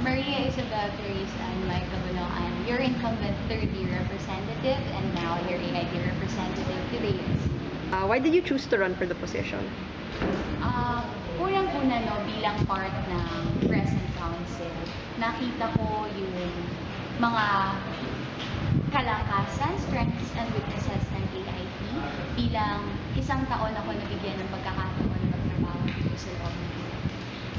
Maria Isabel Teresa and Mike Cabaloan, your incumbent third-year representative and now your AIT representative today. Why did you choose to run for the position? Unang-una bilang part ng Present Council, nakita ko yung mga kalakasan, strengths and weaknesses ng AIT. Bilang isang taon ako nabigyan ng pagkakataon ng magtrabaho dito sa loob ng AIT.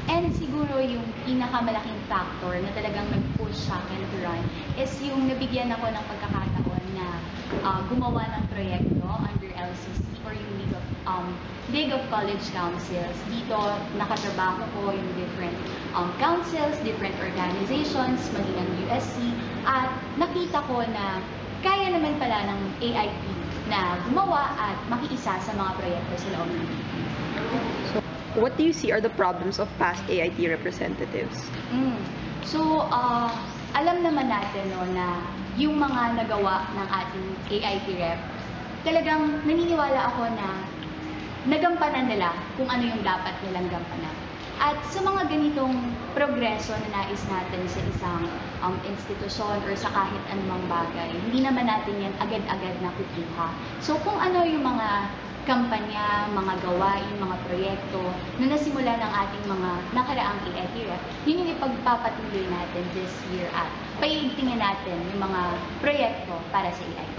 And siguro yung pinakamalaking factor na talagang nag-push sa akin to run is yung nabigyan ako ng pagkakataon na gumawa ng proyekto under LCC or yung League of College Councils. Dito nakatrabaho ko yung different councils, different organizations, maging ang USC, at nakita ko na kaya naman pala ng AIT na gumawa at makiisa sa mga proyekto sa loob ng AIT. What do you see are the problems of past AIT representatives? So, alam naman natin na yung mga nagawa ng ating AIT rep, talagang naniniwala ako na nagampanan nila kung ano yung dapat nilang gampanan. At sa mga ganitong progreso na nais natin sa isang institusyon or sa kahit anumang bagay, hindi naman natin yan agad-agad nakukuha. So kung ano yung mga kampanya, mga gawain, mga proyekto na nasimula ng ating mga nakaraang AIT rep, yun yung ipagpapatuloy natin this year at paiigtingin natin yung mga proyekto para sa AIT.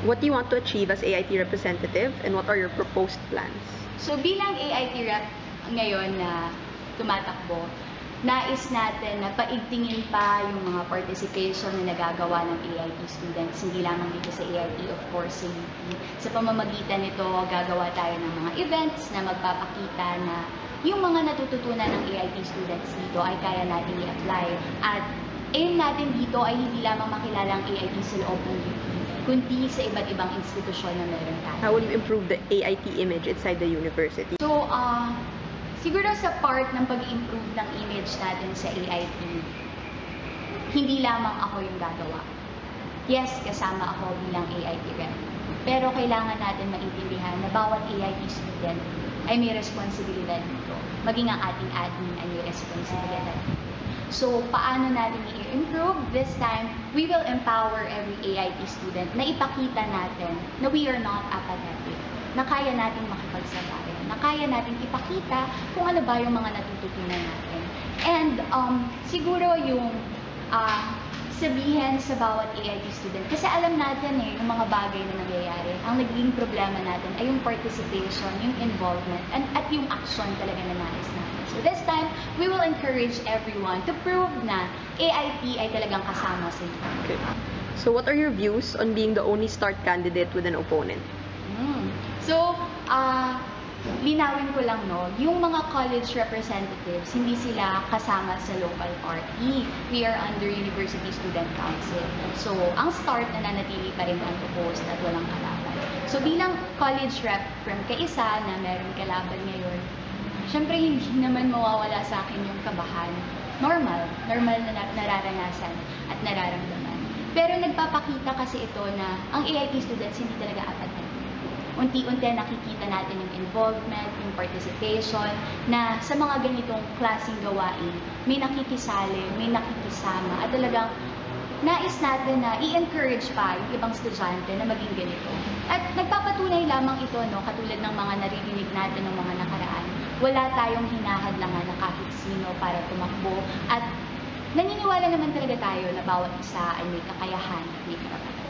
What do you want to achieve as AIT representative and what are your proposed plans? So bilang AIT rep ngayon na tumatakbo, nais natin na paigtingin pa yung mga participation na nagagawa ng AIT students, hindi lamang dito sa AIT, of course, sa UP. Sa pamamagitan nito, gagawa tayo ng mga events na magpapakita na yung mga natututunan ng AIT students dito ay kaya natin i-apply. At aim natin dito ay hindi lamang makilala ang AIT sa loob ng UP, kundi sa iba't ibang institusyon na meron tayo. How will you improve the AIT image inside the university? So, siguro sa part ng pag-improve ng image natin sa AIT, hindi lamang ako yung gagawa. Yes, kasama ako bilang AIT rep. Pero kailangan natin maintindihan na bawat AIT student ay may responsibilidad dito. Maging ang ating admin ay may responsibilidad dito. So, paano natin i-improve? This time, we will empower every AIT student na ipakita natin na we are not apathetic, na kaya nating makipagsabayan, na kaya nating ipakita kung ano ba yung mga natututunan natin. And siguro yung sabihin sa bawat AIT student, kasi alam natin yung mga bagay na nangyayari, ang naging problema natin ay yung participation, yung involvement, at yung action talaga na nais natin. So this time, we will encourage everyone to prove na AIT ay talagang kasama sa inyo. Okay. So what are your views on being the only start candidate with an opponent? So, linawin ko lang, yung mga college representatives, hindi sila kasama sa local party. We are under University Student Council. So, ang start na nanatili pa rin ang proposed at walang kalaban. So, bilang college rep from kaisa na meron kalaban ngayon, syempre hindi naman mawawala sa akin yung kabahan. Normal na nararanasan at nararamdaman. Pero nagpapakita kasi ito na ang AIT students hindi talaga apathetic. Unti-unti nakikita natin yung involvement, yung participation, na sa mga ganitong klaseng gawain, may nakikisali, may nakikisama, at talagang nais natin na i-encourage pa yung ibang estudyante na maging ganito. At nagpapatunay lamang ito, katulad ng mga naririnig natin ng mga nakaraan, wala tayong hinahadlangan na kahit sino para tumakbo, at naniniwala naman talaga tayo na bawat isa ay may kakayahan at may karapatan.